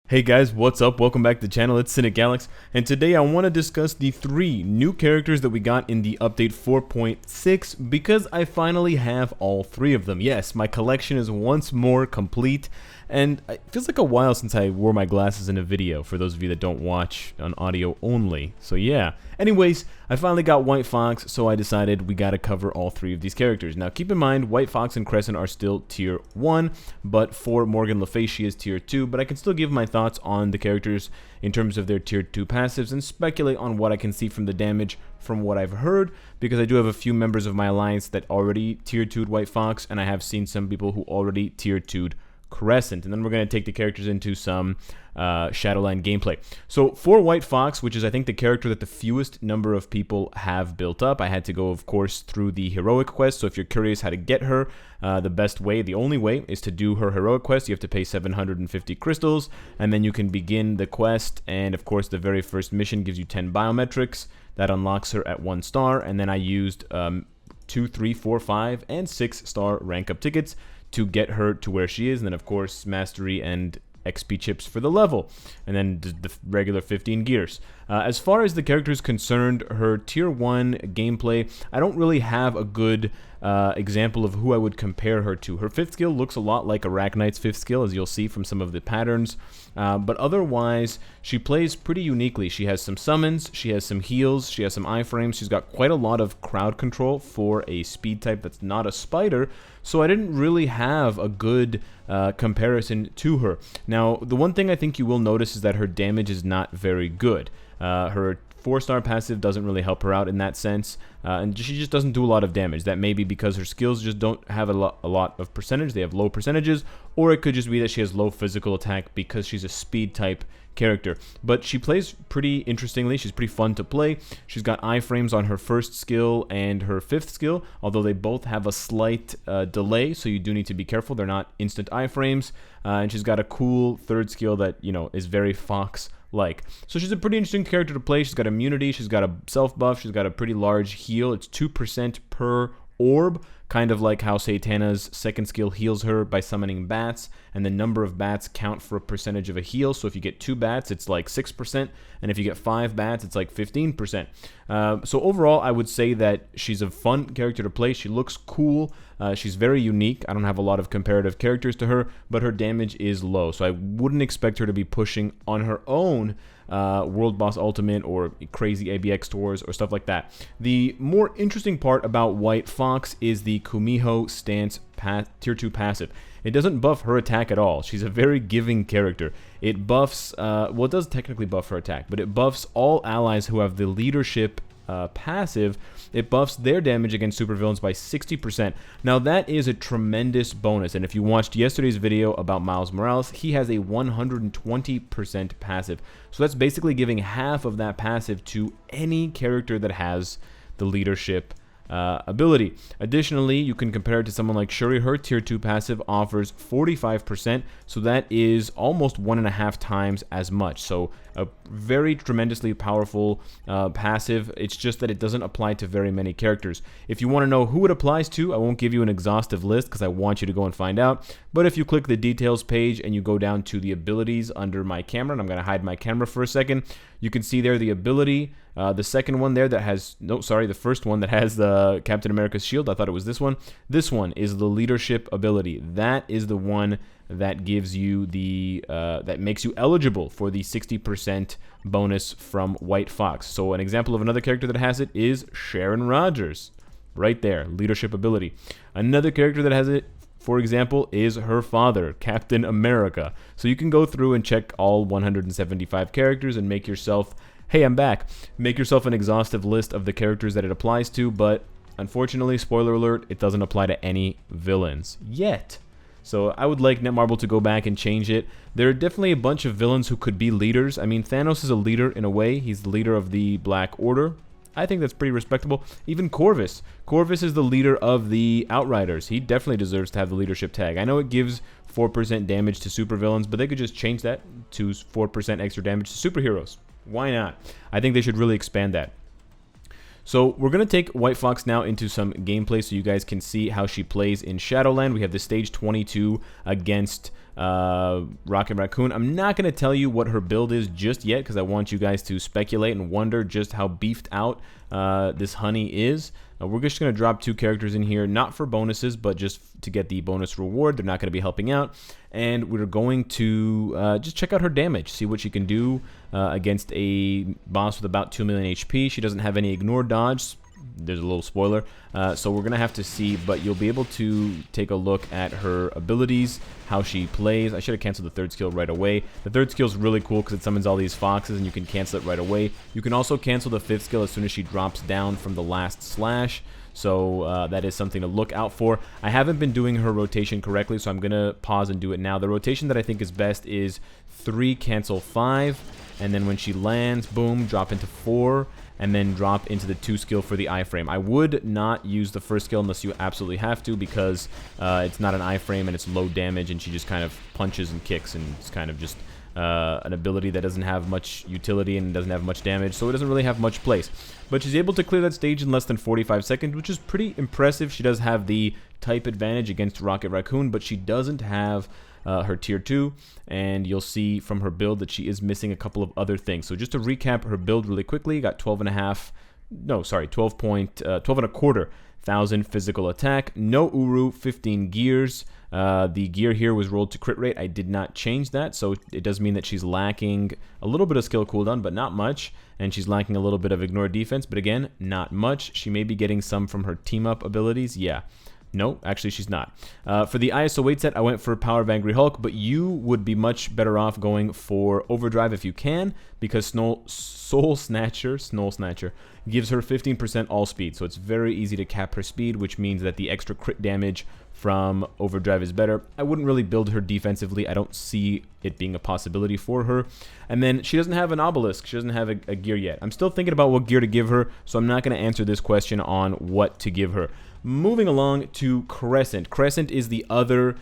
Hey guys, what's up? Welcome back to the channel. It's Cynicalex, and today I want to discuss the 3 new characters that we got in the update 4.6 because I finally have all 3 of them. Yes, my collection is once more complete, and it feels like a while since I wore my glasses in a video, for those of you that don't watch on audio only. So yeah. Anyways, I finally got White Fox, so I decided we gotta cover all 3 of these characters. Now keep in mind, White Fox and Crescent are still tier 1, but for Morgan Le Fay she is tier 2, but I can still give my thoughts on the characters in terms of their tier 2 passives and speculate on what I can see from the damage from what I've heard, because I do have a few members of my alliance that already tier 2'd White Fox, and I have seen some people who already tier 2'd Crescent. And then we're going to take the characters into some Shadowland gameplay. So for White Fox, which is I think the character that the fewest number of people have built up, I had to go of course through the heroic quest. So if you're curious how to get her, the best way, the only way, is to do her heroic quest. You have to pay 750 crystals, and then you can begin the quest. And of course the very first mission gives you 10 biometrics. That unlocks her at 1 star, and then I used 2, 3, 4, 5, and 6 star rank up tickets to get her to where she is, and then of course mastery and XP chips for the level, and then the regular 15 gears. As far as the character is concerned, her tier 1 gameplay, I don't really have a good example of who I would compare her to. Her 5th skill looks a lot like Arachnite's 5th skill, as you'll see from some of the patterns, but otherwise she plays pretty uniquely. She has some summons, she has some heals, she has some iframes, she's got quite a lot of crowd control for a speed type that's not a spider, so I didn't really have a good comparison to her. Now, the one thing I think you will notice is that her damage is not very good. Her 4-star passive doesn't really help her out in that sense, and she just doesn't do a lot of damage. That may be because her skills just don't have a lot of percentage, they have low percentages, or it could just be that she has low physical attack because she's a speed type character. But she plays pretty interestingly, she's pretty fun to play. She's got iframes on her 1st skill and her 5th skill, although they both have a slight delay, so you do need to be careful. They're not instant iframes, and she's got a cool 3rd skill that, you know, is very Fox-like. So she's a pretty interesting character to play. She's got immunity, she's got a self buff, she's got a pretty large heal. It's 2% per orb, kind of like how Satana's 2nd skill heals her by summoning bats, and the number of bats count for a percentage of a heal. So if you get 2 bats, it's like 6%, and if you get 5 bats, it's like 15%. So overall, I would say that she's a fun character to play. She looks cool. She's very unique. I don't have a lot of comparative characters to her, but her damage is low, so I wouldn't expect her to be pushing on her own World Boss Ultimate or crazy ABX tours or stuff like that. The more interesting part about White Fox is the Kumiho stance tier 2 passive. It doesn't buff her attack at all. She's a very giving character. It buffs, well, it does technically buff her attack, but it buffs all allies who have the leadership passive. It buffs their damage against supervillains by 60%. Now that is a tremendous bonus, and if you watched yesterday's video about Miles Morales, he has a 120% passive. So that's basically giving half of that passive to any character that has the leadership ability. Additionally, you can compare it to someone like Shuri. Her tier 2 passive offers 45%, so that is almost 1.5 times as much. So a very tremendously powerful passive. It's just that it doesn't apply to very many characters. If you want to know who it applies to, I won't give you an exhaustive list because I want you to go and find out. But if you click the details page and you go down to the abilities under my camera, and I'm going to hide my camera for a second, you can see there the ability. The second one there that has, no, sorry, the first one that has the Captain America's shield. I thought it was this one. This one is the leadership ability. That is the one that gives you the, that makes you eligible for the 60% bonus from White Fox. So an example of another character that has it is Sharon Rogers. Right there, leadership ability. Another character that has it, for example, is her father, Captain America. So you can go through and check all 175 characters and make yourself, hey, I'm back, make yourself an exhaustive list of the characters that it applies to, but unfortunately, spoiler alert, it doesn't apply to any villains yet. So I would like Netmarble to go back and change it. There are definitely a bunch of villains who could be leaders. I mean, Thanos is a leader in a way. He's the leader of the Black Order. I think that's pretty respectable. Even Corvus. Corvus is the leader of the Outriders. He definitely deserves to have the leadership tag. I know it gives 4% damage to supervillains, but they could just change that to 4% extra damage to superheroes. Why not? I think they should really expand that. So we're going to take White Fox now into some gameplay so you guys can see how she plays in Shadowland. We have the stage 22 against Rocket Raccoon. I'm not going to tell you what her build is just yet because I want you guys to speculate and wonder just how beefed out this honey is. We're just going to drop 2 characters in here, not for bonuses, but just to get the bonus reward. They're not going to be helping out. And we're going to just check out her damage, see what she can do against a boss with about 2 million HP. She doesn't have any ignore dodge. There's a little spoiler. So we're going to have to see, but you'll be able to take a look at her abilities, how she plays. I should have canceled the 3rd skill right away. The 3rd skill is really cool because it summons all these foxes and you can cancel it right away. You can also cancel the 5th skill as soon as she drops down from the last slash. So that is something to look out for. I haven't been doing her rotation correctly, so I'm going to pause and do it now. The rotation that I think is best is 3, cancel 5, and then when she lands, boom, drop into 4, and then drop into the 2 skill for the iframe. I would not use the 1st skill unless you absolutely have to because it's not an iframe and it's low damage and she just kind of punches and kicks and it's kind of just an ability that doesn't have much utility and doesn't have much damage, so it doesn't really have much place. But she's able to clear that stage in less than 45 seconds, which is pretty impressive. She does have the type advantage against Rocket Raccoon, but she doesn't have her tier 2, and you'll see from her build that she is missing a couple of other things. So just to recap her build really quickly, got 12 and a quarter thousand physical attack, no Uru, 15 gears. The gear here was rolled to crit rate. I did not change that, so it does mean that she's lacking a little bit of skill cooldown, but not much, and she's lacking a little bit of ignore defense, but again, not much. She may be getting some from her team up abilities, yeah. No, actually she's not. For the ISO weight set, I went for Power of Angry Hulk, but you would be much better off going for Overdrive if you can, because Soul Snatcher gives her 15% all speed, so it's very easy to cap her speed, which means that the extra crit damage from Overdrive is better. I wouldn't really build her defensively. I don't see it being a possibility for her. And then she doesn't have an obelisk. She doesn't have a gear yet. I'm still thinking about what gear to give her, so I'm not going to answer this question on what to give her. Moving along to Crescent. Crescent is the other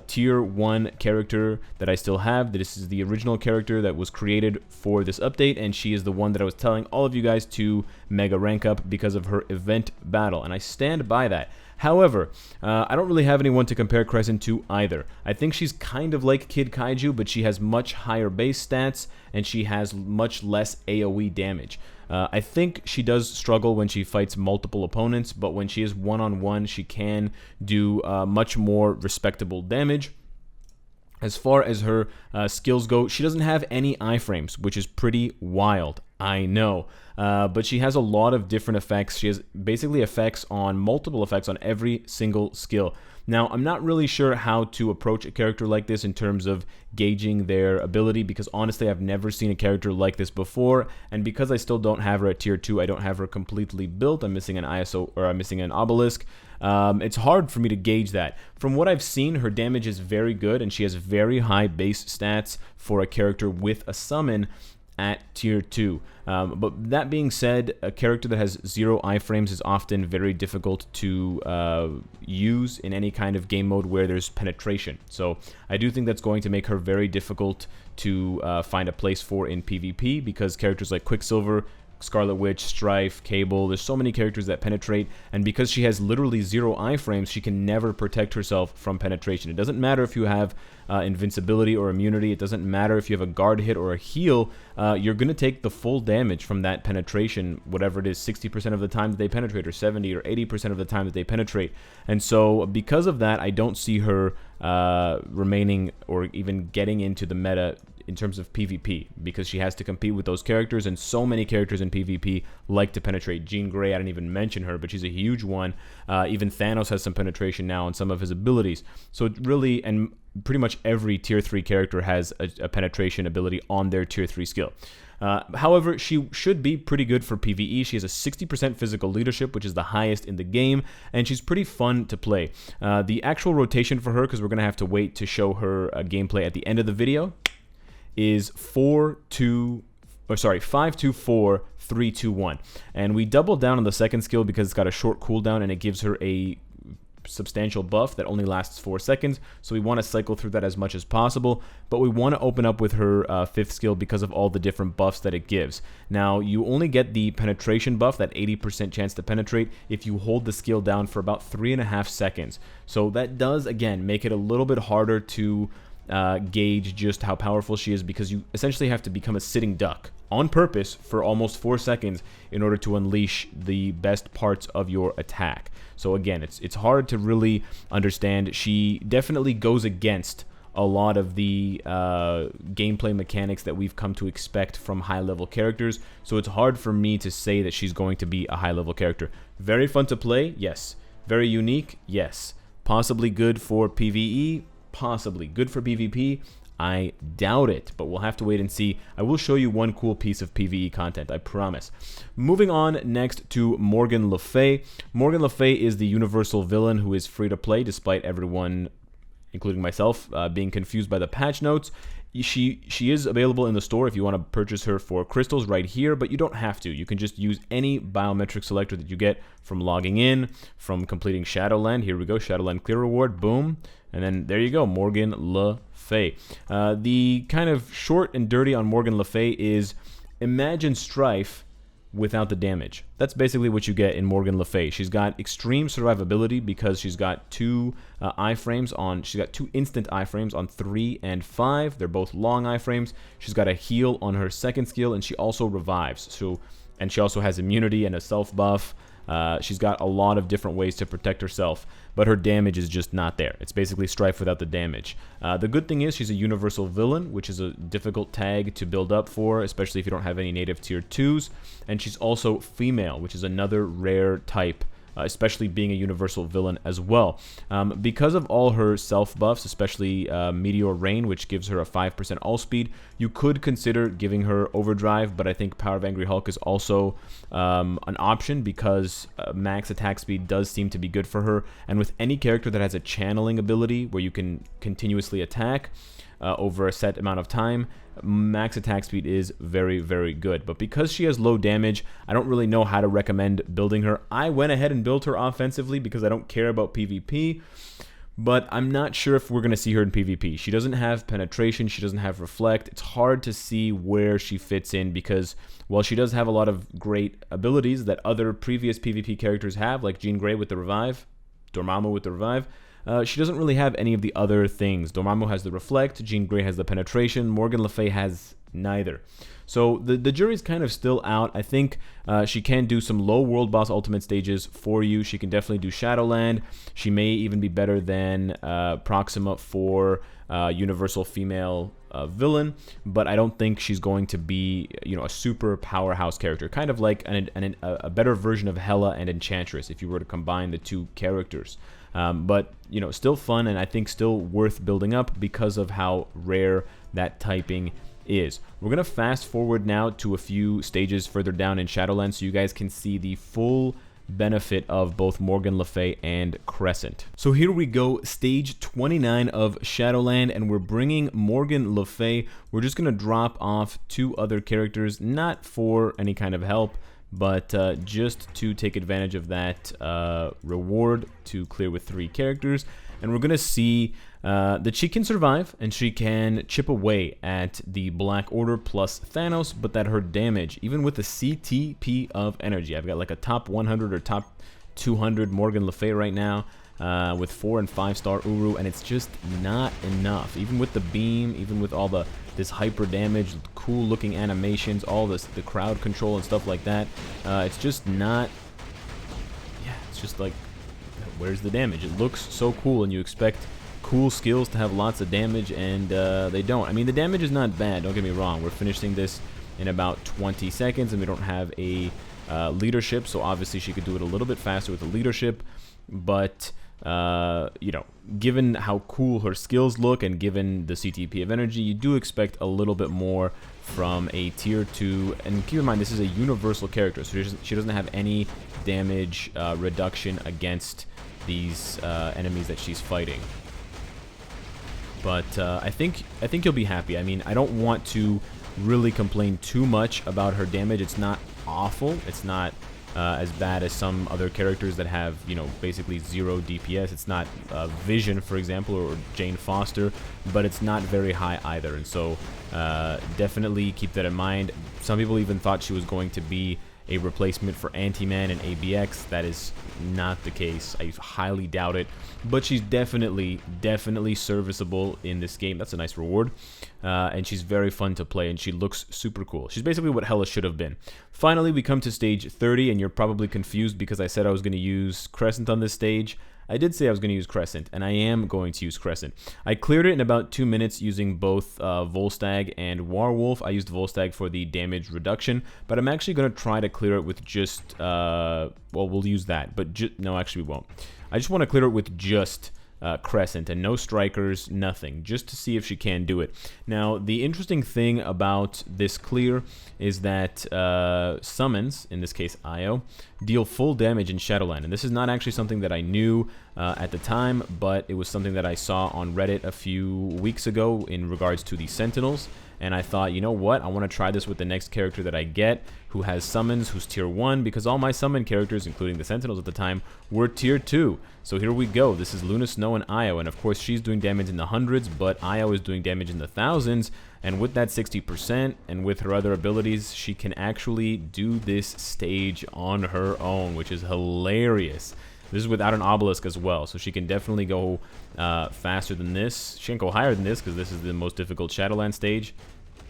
tier 1 character that I still have. This is the original character that was created for this update, and she is the one that I was telling all of you guys to mega rank up because of her event battle, and I stand by that. However, I don't really have anyone to compare Crescent to either. I think she's kind of like Kid Kaiju, but she has much higher base stats, and she has much less AoE damage. I think she does struggle when she fights multiple opponents, but when she is one-on-one, she can do much more respectable damage. As far as her skills go, she doesn't have any iframes, which is pretty wild, I know. But she has a lot of different effects. She has basically multiple effects on every single skill. Now, I'm not really sure how to approach a character like this in terms of gauging their ability, because honestly, I've never seen a character like this before, and because I still don't have her at tier 2, I don't have her completely built. I'm missing an ISO, or I'm missing an obelisk. It's hard for me to gauge that. From what I've seen, her damage is very good, and she has very high base stats for a character with a summon at tier 2. But that being said, a character that has 0 iframes is often very difficult to use in any kind of game mode where there's penetration. So I do think that's going to make her very difficult to find a place for in PvP, because characters like Quicksilver, Scarlet Witch, Strife, Cable, there's so many characters that penetrate, and because she has literally 0 iframes, she can never protect herself from penetration. It doesn't matter if you have invincibility or immunity, it doesn't matter if you have a guard hit or a heal, you're going to take the full damage from that penetration, whatever it is, 60% of the time that they penetrate, or 70 or 80% of the time that they penetrate. And so because of that, I don't see her remaining or even getting into the meta in terms of PvP, because she has to compete with those characters, and so many characters in PvP like to penetrate. Jean Grey, I didn't even mention her, but she's a huge one. Even Thanos has some penetration now on some of his abilities. So it really, and pretty much every tier 3 character has a penetration ability on their tier 3 skill. However, she should be pretty good for PvE. She has a 60% physical leadership, which is the highest in the game, and she's pretty fun to play. The actual rotation for her, because we're going to have to wait to show her gameplay at the end of the video, is 5-2-4-3-2-1, and we double down on the second skill because it's got a short cooldown and it gives her a substantial buff that only lasts 4 seconds, so we want to cycle through that as much as possible, but we want to open up with her 5th skill because of all the different buffs that it gives. Now, you only get the penetration buff, that 80% chance to penetrate, if you hold the skill down for about 3.5 seconds, so that does, again, make it a little bit harder to gauge just how powerful she is, because you essentially have to become a sitting duck on purpose for almost 4 seconds in order to unleash the best parts of your attack. So again, it's hard to really understand. She definitely goes against a lot of the gameplay mechanics that we've come to expect from high-level characters, so it's hard for me to say that she's going to be a high-level character. Very fun to play, yes. Very unique, yes. Possibly good for PvE, possibly. Good for PvP, I doubt it, but we'll have to wait and see. I will show you one cool piece of PvE content, I promise. Moving on next to Morgan Le Fay. Morgan Le Fay is the universal villain who is free to play, despite everyone, including myself, being confused by the patch notes. She is available in the store if you want to purchase her for crystals right here, but you don't have to. You can just use any biometric selector that you get from logging in, from completing Shadowland. Here we go, Shadowland clear reward, boom. And then there you go, Morgan Le Fay. The kind of short and dirty on Morgan Le Fay is, imagine Strife without the damage. That's basically what you get in Morgan Le Fay. She's got extreme survivability because she's got two iframes on. She's got 2 instant iframes on 3 and 5. They're both long iframes. She's got a heal on her second skill, and she also revives. And she also has immunity and a self buff. She's got a lot of different ways to protect herself, but her damage is just not there. It's basically Strife without the damage. The good thing is she's a universal villain, which is a difficult tag to build up for, especially if you don't have any native tier 2s. And she's also female, which is another rare type, especially being a universal villain as well. Because of all her self buffs, especially Meteor Rain, which gives her a 5% all speed, you could consider giving her Overdrive, but I think Power of Angry Hulk is also an option because max attack speed does seem to be good for her. And with any character that has a channeling ability where you can continuously attack over a set amount of time, max attack speed is very, very good. But because she has low damage, I don't really know how to recommend building her. I went ahead and built her offensively because I don't care about PvP, but I'm not sure if we're going to see her in PvP. She doesn't have penetration, she doesn't have reflect. It's hard to see where she fits in because while she does have a lot of great abilities that other previous PvP characters have, like Jean Grey with the revive, Dormammu with the revive, she doesn't really have any of the other things. Dormammu has the reflect, Jean Grey has the penetration, Morgan Le Fay has neither. So the jury's kind of still out. I think she can do some low world boss ultimate stages for you. She can definitely do Shadowland. She may even be better than Proxima for universal female villain, but I don't think she's going to be, you know, a super powerhouse character. Kind of like a better version of Hela and Enchantress if you were to combine the two characters. But, you know, still fun, and I think still worth building up because of how rare that typing is. We're going to fast forward now to a few stages further down in Shadowlands so you guys can see the full benefit of both Morgan Le Fay and Crescent. So here we go, stage 29 of Shadowland, and we're bringing Morgan Le Fay. We're just going to drop off 2 other characters, not for any kind of help, but just to take advantage of that reward to clear with 3 characters. And we're going to see that she can survive and she can chip away at the Black Order plus Thanos, but that her damage, even with the CTP of energy, I've got like a top 100 or top 200 Morgan Le Fay right now, with 4 and 5 star Uru, and it's just not enough. Even with the beam, even with all this hyper damage, cool looking animations, all this, the crowd control and stuff like that, it's just not, yeah, it's just like, where's the damage? It looks so cool and you expect cool skills to have lots of damage, and they don't. I mean, the damage is not bad, don't get me wrong. We're finishing this in about 20 seconds and we don't have a leadership, so obviously she could do it a little bit faster with the leadership, but you know, given how cool her skills look and given the CTP of energy, you do expect a little bit more from a tier 2. And keep in mind, this is a universal character, so she doesn't have any damage reduction against these enemies that she's fighting. But I think you'll be happy. I mean, I don't want to really complain too much about her damage. It's not awful. It's not as bad as some other characters that have, you know, basically 0 DPS. It's not Vision, for example, or Jane Foster, but it's not very high either. And so definitely keep that in mind. Some people even thought she was going to be a replacement for Anti-Man and ABX. That is not the case. I highly doubt it. But she's definitely serviceable in this game. That's a nice reward. And she's very fun to play, and she looks super cool. She's basically what Hela should have been. Finally, we come to stage 30, and you're probably confused because I said I was going to use Crescent on this stage. I did say I was going to use Crescent, and I am going to use Crescent. I cleared it in about 2 minutes using both Volstagg and Warwolf. I used Volstagg for the damage reduction, but I'm actually going to try to clear it with just, well, we'll use that, but no, actually we won't. I just want to clear it with just Crescent and no strikers, nothing, just to see if she can do it. Now, the interesting thing about this clear is that summons, in this case Io, deal full damage in Shadowland, and this is not actually something that I knew at the time, but it was something that I saw on Reddit a few weeks ago in regards to the Sentinels, and I thought, you know what, I want to try this with the next character that I get, who has summons, who's tier 1, because all my summon characters, including the Sentinels at the time, were tier 2. So here we go. This is Luna Snow and Io, and of course she's doing damage in the hundreds, but Io is doing damage in the thousands, and with that 60%, and with her other abilities, she can actually do this stage on her own, which is hilarious. This is without an obelisk as well, so she can definitely go faster than this. She can't go higher than this, because this is the most difficult Shadowland stage,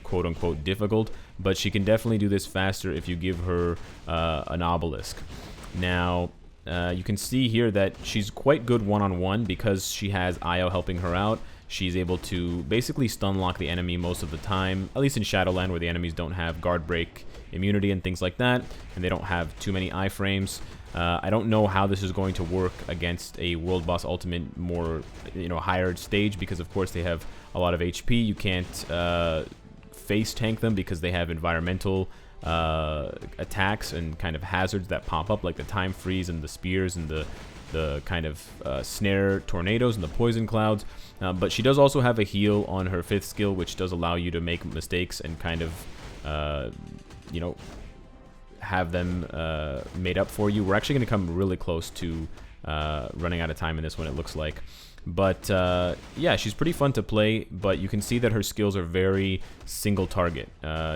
quote-unquote difficult, but she can definitely do this faster if you give her an obelisk. Now, you can see here that she's quite good one-on-one because she has Io helping her out. She's able to basically stun lock the enemy most of the time, at least in Shadowland, where the enemies don't have guard break immunity and things like that, and they don't have too many iframes. I don't know how this is going to work against a World Boss Ultimate more, higher stage, because of course they have a lot of HP. You can't face tank them because they have environmental attacks and kind of hazards that pop up, like the time freeze and the spears and the kind of snare tornadoes and the poison clouds. But she does also have a heal on her 5th skill, which does allow you to make mistakes and kind of, have them made up for you. We're actually going to come really close to running out of time in this one, it looks like. But yeah, she's pretty fun to play, but you can see that her skills are very single target.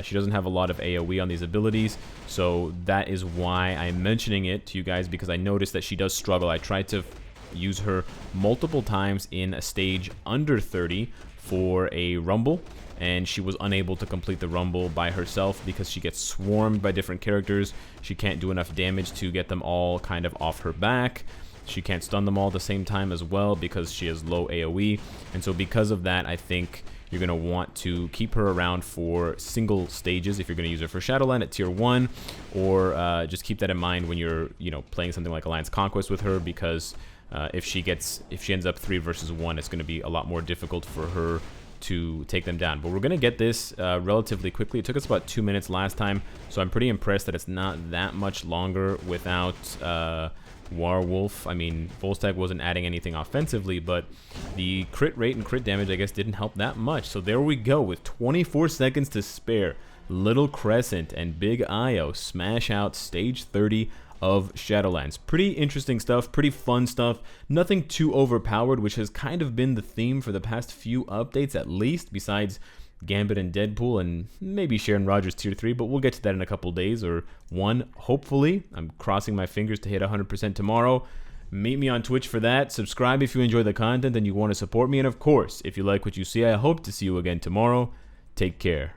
She doesn't have a lot of AoE on these abilities, so that is why I'm mentioning it to you guys, because I noticed that she does struggle. I tried to use her multiple times in a stage under 30 for a Rumble, and she was unable to complete the Rumble by herself because she gets swarmed by different characters. She can't do enough damage to get them all kind of off her back. She can't stun them all at the same time as well because she has low AoE. And so because of that, I think you're going to want to keep her around for single stages if you're going to use her for Shadowland at tier 1, or just keep that in mind when you're, playing something like Alliance Conquest with her, because if she ends up 3 versus 1, it's going to be a lot more difficult for her to take them down. But we're going to get this relatively quickly. It took us about 2 minutes last time, so I'm pretty impressed that it's not that much longer without Warwolf. I mean, Volstagg wasn't adding anything offensively, but the crit rate and crit damage, I guess, didn't help that much. So there we go, with 24 seconds to spare. Little Crescent and Big Io smash out stage 30 of Shadowlands. Pretty interesting stuff, pretty fun stuff. Nothing too overpowered, which has kind of been the theme for the past few updates, at least, besides Gambit and Deadpool and maybe Sharon Rogers tier 3, but we'll get to that in a couple days, or 1, hopefully. I'm crossing my fingers to hit 100% tomorrow. Meet me on Twitch for that. Subscribe if you enjoy the content and you want to support me, and of course, if you like what you see, I hope to see you again tomorrow. Take care.